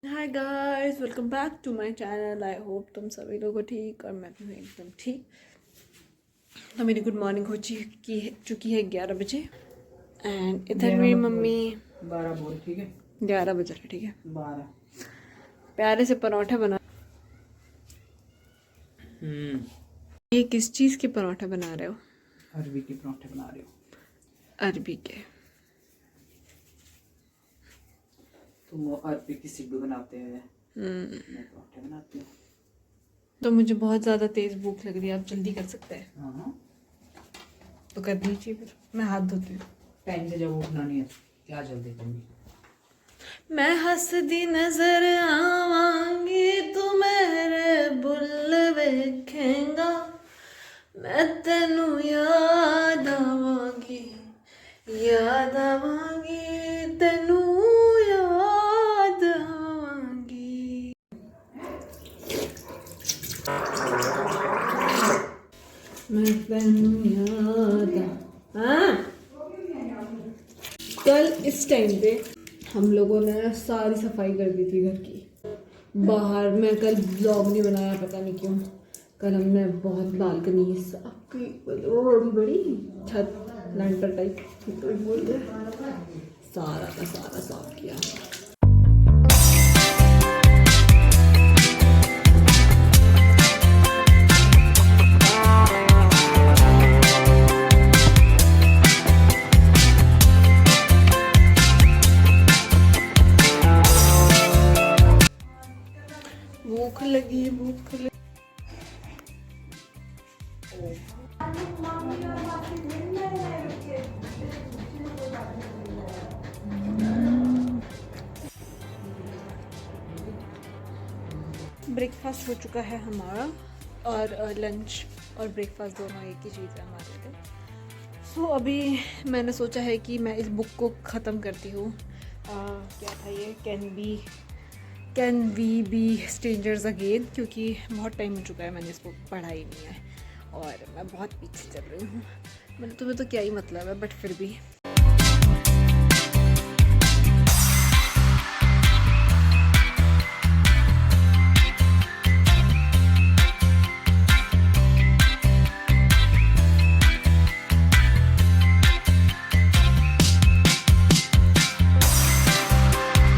Hi guys, welcome back to my channel. I hope तुम सभी लोगों को ठीक और मैं भी हूँ एकदम ठीक। तो मेरी गुड मॉर्निंग हो चुकी है 11 बजे। एंड इधर मेरी मम्मी 12 बोल। ठीक है, 11 बज रहे, ठीक है। 12। प्यारे से पराठे बना। ये किस चीज़ के पराठे बना रहे हो? अरबी के पराठे बना रहे हो? अरबी के। तुम अरबी की सिड्डू बनाते हैं, मैं पराठे बनाती हूँ। तो मुझे बहुत ज़्यादा तेज़ भूख लग रही है, आप जल्दी कर सकते हैं? हाँ, तो कर दीजिए, फिर मैं हाथ धोती हूँ। टाइम से जब उठना नहीं है क्या जल्दी करनी। मैं हंसदी नजर आवांगी तू मेरे बुल वेखेगा, मैं तेनू याद आवांगी तेनू याद आवांगी। मैं तेनू याद हाँ। कल इस टाइम पे हम लोगों ने सारी सफाई कर दी थी घर की। बाहर मैं कल ब्लॉग नहीं बनाया, पता नहीं क्यों। कल हमने बहुत बालकनी साफ की, बड़ी बड़ी छत लैंटर टाइप तो बोल रहे, सारा का सारा साफ किया। भूख लगी, भूख लगी। ब्रेकफास्ट हो चुका है हमारा, और लंच और ब्रेकफास्ट दोनों एक ही चीज़ है हमारे लिए। सो अभी मैंने सोचा है कि मैं इस बुक को ख़त्म करती हूँ। क्या था ये, can we be strangers again, क्योंकि बहुत टाइम हो चुका है मैंने इसको पढ़ा ही नहीं है और मैं बहुत पीछे चल रही हूँ। मतलब तुम्हें तो क्या ही मतलब है, बट फिर भी।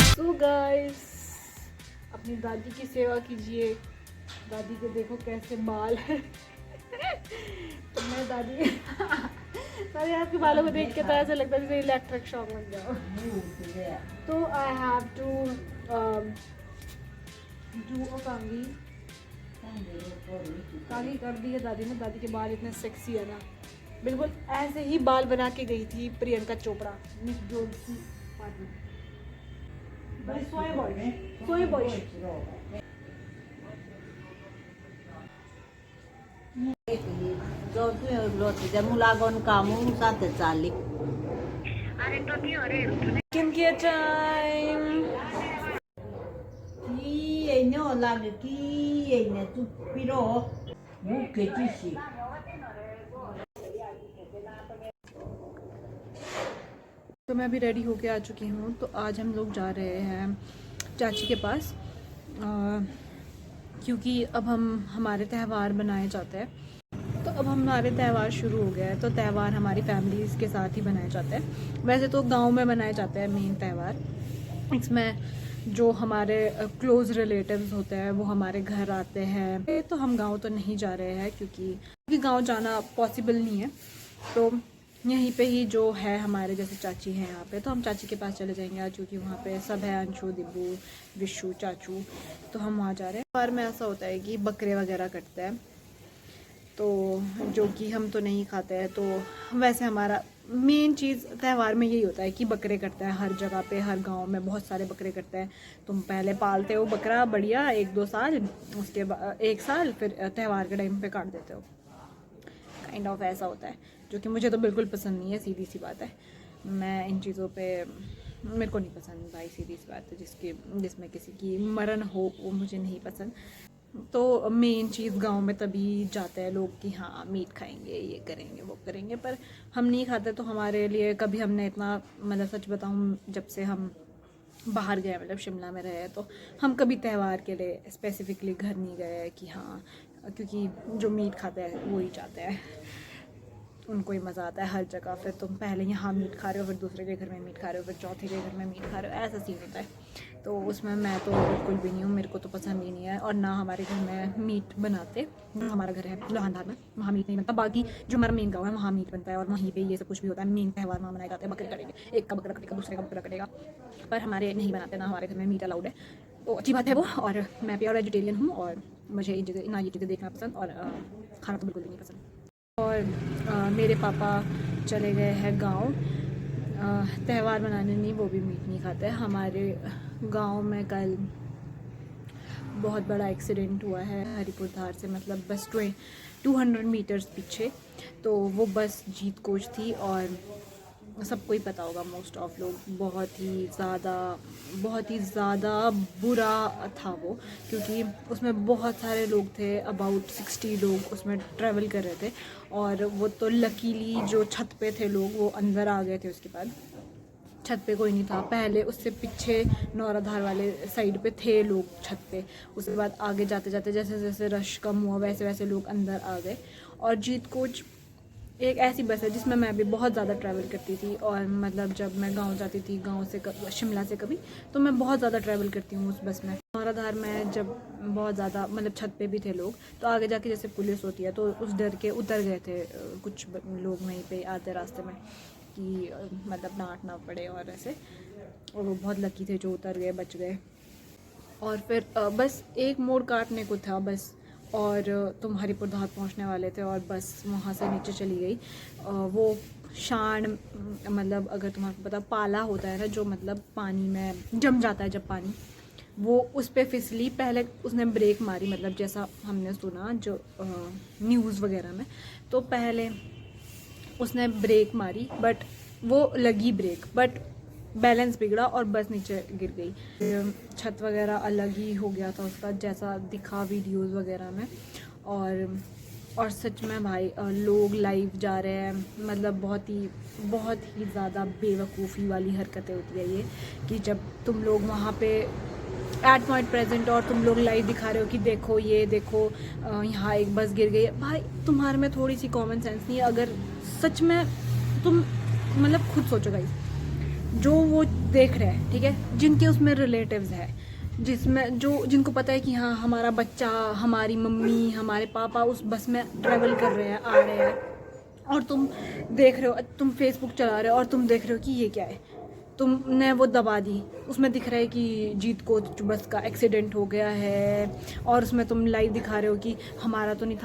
सो गाइस, अपनी दादी की सेवा कीजिए। दादी के देखो कैसे बाल है। तो मैं दादी दादी आपके बालों को देख के तो ऐसा लगता है जैसे इलेक्ट्रिक शॉक लग जाओ। तो I have to do a कंघी। कंघी कर दी है दादी ने। दादी के बाल इतने सेक्सी है ना, बिल्कुल ऐसे ही बाल बना के गई थी प्रियंका चोपड़ा, निक जोन्स की पार्टी। सोए boy. Mulagon kamu sa tersalik. Skin care time. Ki enyo lagi ki enyo tu piro. Buke tishi. तो मैं अभी रेडी होके आ चुकी हूँ। तो आज हम लोग जा रहे हैं चाची के पास, क्योंकि अब हमारे त्यौहार मनाए जाते हैं। तो अब हमारे त्यौहार शुरू हो गया है, तो त्यौहार हमारी फैमिलीज़ के साथ ही मनाए जाते हैं। वैसे तो गांव में मनाए जाते हैं मेन त्यौहार। इसमें जो हमारे क्लोज़ रिलेटिव्स होते हैं वो हमारे घर आते हैं। तो हम गांव तो नहीं जा रहे हैं, क्योंकि गांव जाना पॉसिबल नहीं है। तो यहीं पे ही जो है हमारे जैसे चाची हैं यहाँ पे, तो हम चाची के पास चले जाएंगे आज, क्योंकि वहाँ पे सब है, अंशु, दिब्बू, विशु, चाचू। तो हम वहाँ जा रहे हैं। त्यौहार में ऐसा होता है कि बकरे वगैरह कटते हैं, तो जो कि हम तो नहीं खाते हैं। तो वैसे हमारा मेन चीज़ त्यौहार में यही होता है कि बकरे कटते हैं। हर जगह पे, हर गांव में बहुत सारे बकरे कटते हैं। तुम पहले पालते हो बकरा बढ़िया 1-2 साल, उसके बाद 1 साल, फिर त्यौहार के टाइम पे काट देते हो। काइंड ऑफ ऐसा होता है, जो कि मुझे तो बिल्कुल पसंद नहीं है। सीधी सी बात है, मैं इन चीज़ों पे, मेरे को नहीं पसंद भाई। सीधी सी बात है, जिसमें किसी की मरण हो वो मुझे नहीं पसंद। तो मेन चीज़ गांव में तभी जाते हैं लोग कि हाँ मीट खाएंगे, ये करेंगे, वो करेंगे, पर हम नहीं खाते। तो हमारे लिए कभी हमने इतना, मतलब सच बताऊँ, जब से हम बाहर गए, मतलब शिमला में रहे, तो हम कभी त्यौहार के लिए स्पेसिफिकली घर नहीं गए कि हाँ, क्योंकि जो मीट खाते हैं वो ही चाहते हैं, उनको ही मज़ा आता है हर जगह। फिर तुम पहले यहाँ मीट खा रहे हो, फिर दूसरे के घर में मीट खा रहे हो, फिर चौथे के घर में मीट खा रहे हो, ऐसा सीन होता है। तो उसमें मैं तो बिल्कुल भी नहीं हूँ, मेरे को तो पसंद ही नहीं है। और ना हमारे घर में मीट बनाते, हमारा घर है लोहानधार में, वहाँ मीट नहीं बनता। बाकी जो हमारा मेन गाँव है वहाँ मीट बनता है, और वहीं पे ये सब कुछ भी होता है। मेन त्यौहार वहाँ मनाए जाते हैं, बकरे कटेंगे, एक का बकरा कटेगा, दूसरे का बकरा कटेगा, पर हमारे नहीं बनाते, ना हमारे घर में मीट अलाउड है। तो अच्छी बात है वो। और मैं प्योर वेजिटेरियन हूँ, और मुझे ये चीज़ें ना, ये चीज़ें देखना पसंद, और खाना तो बिल्कुल भी नहीं पसंद। और मेरे पापा चले गए हैं गांव, त्यौहार मनाने, नहीं, वो भी मीट नहीं खाते। हमारे गांव में कल बहुत बड़ा एक्सीडेंट हुआ है हरिपुर धार से, मतलब बस 200 मीटर्स पीछे। तो वो बस जीत कोच थी, और सबको ही पता होगा, मोस्ट ऑफ लोग, बहुत ही ज़्यादा बुरा था वो, क्योंकि उसमें बहुत सारे लोग थे, अबाउट 60 लोग उसमें ट्रैवल कर रहे थे। और वो तो लकीली जो छत पे थे लोग वो अंदर आ गए थे, उसके बाद छत पे कोई नहीं था। पहले उससे पीछे नौराधार वाले साइड पे थे लोग छत पे, उसके बाद आगे जाते जाते जैसे जैसे रश कम हुआ वैसे वैसे लोग अंदर आ गए। और जीत कोच एक ऐसी बस है जिसमें मैं भी बहुत ज़्यादा ट्रैवल करती थी, और मतलब जब मैं गांव जाती थी, गांव से शिमला से कभी, तो मैं बहुत ज़्यादा ट्रैवल करती हूँ उस बस में। नौराधार में जब बहुत ज़्यादा, मतलब छत पे भी थे लोग, तो आगे जाके जैसे पुलिस होती है, तो उस डर के उतर गए थे कुछ लोग वहीं पे आते रास्ते में, कि मतलब डांट ना पड़े और ऐसे, और वो बहुत लकी थे जो उतर गए, बच गए। और फिर बस एक मोड़ काटने को था बस, और तुम हरिपुर धार पहुंचने वाले थे, और बस वहाँ से नीचे चली गई। वो शान, मतलब अगर तुम्हारे पता, पाला होता है ना, जो मतलब पानी में जम जाता है जब पानी, वो उस पर फिसली। पहले उसने ब्रेक मारी, मतलब जैसा हमने सुना जो न्यूज़ वगैरह में, तो पहले उसने ब्रेक मारी, बट वो लगी ब्रेक, बट बैलेंस बिगड़ा और बस नीचे गिर गई। छत वगैरह अलग ही हो गया था उसका, जैसा दिखा वीडियोस वगैरह में। और सच में भाई, लोग लाइव जा रहे हैं, मतलब बहुत ही ज़्यादा बेवकूफ़ी वाली हरकतें होती है ये, कि जब तुम लोग वहाँ पे एट पॉइंट प्रेजेंट और तुम लोग लाइव दिखा रहे हो कि देखो ये देखो, यहाँ एक बस गिर गई है। भाई तुम्हारे में थोड़ी सी कॉमन सेंस नहीं है? अगर सच में तुम, मतलब खुद सोचो गाइस, जो वो देख रहे हैं, ठीक है, जिनके उसमें रिलेटिव्स है, जिनको पता है कि हाँ हमारा बच्चा, हमारी मम्मी, हमारे पापा उस बस में ट्रैवल कर रहे हैं, आ रहे हैं, और तुम देख रहे हो, तुम फेसबुक चला रहे हो और तुम देख रहे हो कि ये क्या है, तुमने वो दबा दी, उसमें दिख रहा है कि जीत को बस का एक्सीडेंट हो गया है, और उसमें तुम लाइव दिखा रहे हो कि हमारा तो नहीं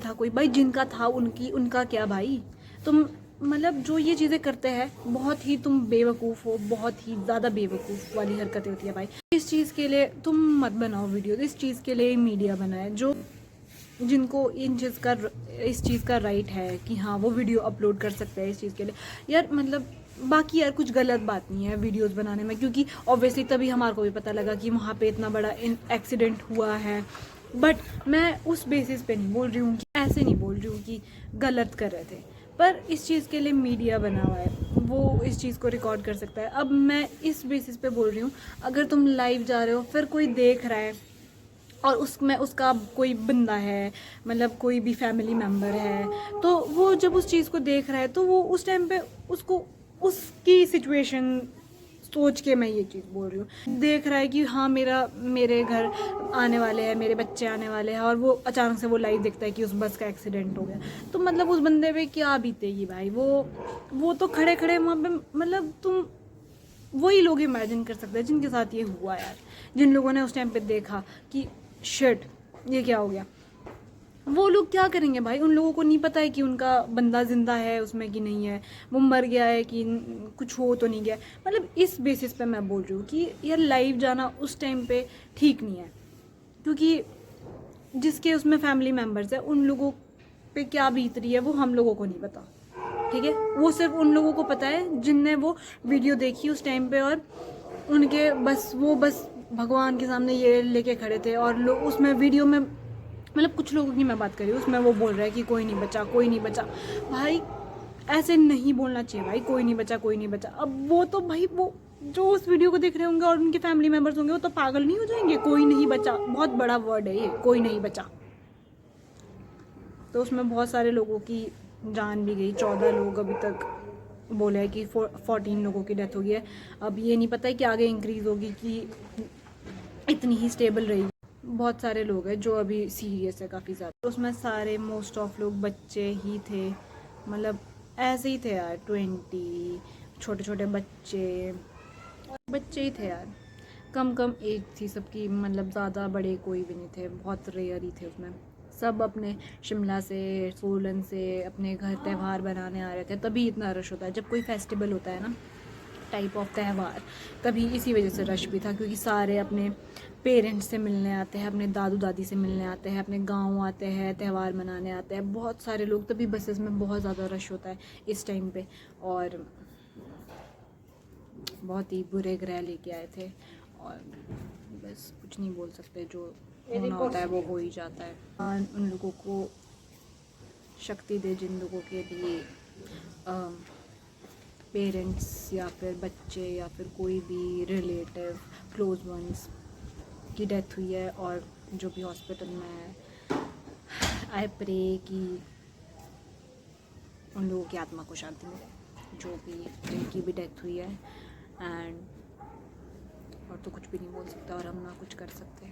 था कोई। भाई जिनका था उनका क्या भाई? तुम मतलब जो ये चीज़ें करते हैं, बहुत ही तुम बेवकूफ़ हो, बहुत ही ज़्यादा बेवकूफ़ वाली हरकतें होती है भाई। इस चीज़ के लिए तुम मत बनाओ वीडियो, इस चीज़ के लिए मीडिया बनाए, जिनको इस चीज़ का राइट है कि हाँ वो वीडियो अपलोड कर सकते हैं इस चीज़ के लिए। यार मतलब बाकी यार कुछ गलत बात नहीं है वीडियोस बनाने में, क्योंकि ऑब्वियसली तभी हमारे को भी पता लगा कि वहाँ पे इतना बड़ा एक्सीडेंट हुआ है। बट मैं उस बेसिस पे नहीं बोल रही हूँ, कि ऐसे नहीं बोल रही हूँ कि गलत कर रहे थे, पर इस चीज़ के लिए मीडिया बना हुआ है, वो इस चीज़ को रिकॉर्ड कर सकता है। अब मैं इस बेसिस पे बोल रही हूँ, अगर तुम लाइव जा रहे हो, फिर कोई देख रहा है और उसमें उसका कोई बंदा है, मतलब कोई भी फैमिली मेम्बर है, तो वो जब उस चीज़ को देख रहा है, तो वो उस टाइम पे उसको उसकी सिचुएशन सोच के मैं ये चीज़ बोल रही हूँ। देख रहा है कि हाँ मेरे घर आने वाले हैं, मेरे बच्चे आने वाले हैं, और वो अचानक से वो लाइव देखता है कि उस बस का एक्सीडेंट हो गया, तो मतलब उस बंदे पे क्या बीतेगी भाई? वो तो खड़े खड़े वहाँ पे, मतलब तुम वही लोग इमेजिन कर सकते हैं जिनके साथ ये हुआ यार, जिन लोगों ने उस टाइम पे देखा कि शिट ये क्या हो गया। वो लोग क्या करेंगे भाई? उन लोगों को नहीं पता है कि उनका बंदा जिंदा है उसमें कि नहीं है, वो मर गया है कि कुछ हो तो नहीं गया। मतलब इस बेसिस पे मैं बोल रही हूँ कि यार लाइव जाना उस टाइम पे ठीक नहीं है, क्योंकि जिसके उसमें फैमिली मेम्बर्स है उन लोगों पे क्या बीत रही है वो हम लोगों को नहीं पता, ठीक है? वो सिर्फ उन लोगों को पता है जिनने वो वीडियो देखी उस टाइम पे, और उनके बस भगवान के सामने ये लेके खड़े थे, और लोग उसमें वीडियो में, मतलब कुछ लोगों की मैं बात कर रही हूँ, उसमें वो बोल रहा है कि कोई नहीं बचा। भाई ऐसे नहीं बोलना चाहिए भाई, कोई नहीं बचा। अब वो तो भाई वो जो उस वीडियो को देख रहे होंगे और उनके फैमिली मेम्बर्स होंगे वो तो पागल नहीं हो जाएंगे। कोई नहीं बचा, बहुत बड़ा वर्ड है ये, कोई नहीं बचा। तो उसमें बहुत सारे लोगों की जान भी गई। 14 लोग अभी तक बोला है कि 14 लोगों की डेथ हो गई है। अब ये नहीं पता है कि आगे इंक्रीज़ होगी कि इतनी ही स्टेबल रहेगी। बहुत सारे लोग हैं जो अभी सीरियस है काफ़ी ज़्यादा। उसमें सारे मोस्ट ऑफ लोग बच्चे ही थे, मतलब ऐसे ही थे यार, 20 छोटे छोटे बच्चे ही थे यार। कम एज थी सबकी, मतलब ज़्यादा बड़े कोई भी नहीं थे, बहुत रेयर ही थे उसमें। सब अपने शिमला से, सोलन से अपने घर त्यौहार बनाने आ रहे थे, तभी इतना रश होता है जब कोई फेस्टिवल होता है ना, टाइप ऑफ त्यौहार, तभी इसी वजह से रश भी था। क्योंकि सारे अपने पेरेंट्स से मिलने आते हैं, अपने दादू दादी से मिलने आते हैं, अपने गांव आते हैं, त्यौहार मनाने आते हैं बहुत सारे लोग, तभी बसेस में बहुत ज़्यादा रश होता है इस टाइम पे। और बहुत ही बुरे ग्रह लेके आए थे, और बस कुछ नहीं बोल सकते, जो होना होता है वो हो ही जाता है। उन लोगों को शक्ति दे जिन लोगों के लिए पेरेंट्स या फिर बच्चे या फिर कोई भी रिलेटिव क्लोज वंस की डेथ हुई है और जो भी हॉस्पिटल में है। आई प्रे कि उन लोगों की आत्मा को शांति मिले, जो भी जिनकी भी डेथ हुई है। एंड और तो कुछ भी नहीं बोल सकता और हम ना कुछ कर सकते।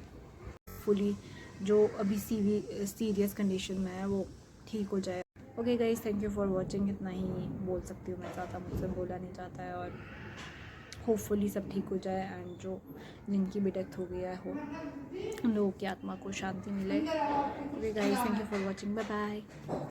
फुली जो अभी सीरियस कंडीशन में है वो ठीक हो जाए। Okay guys, thank you for watching. इतना ही बोल सकती हूँ मैं, ज़्यादा मुझसे बोला नहीं जाता है। और होपफुली सब ठीक हो जाए एंड जो जिनकी भी डेथ हो गया हो उन लोगों की आत्मा को शांति मिले। Okay guys, thank you for watching, bye bye.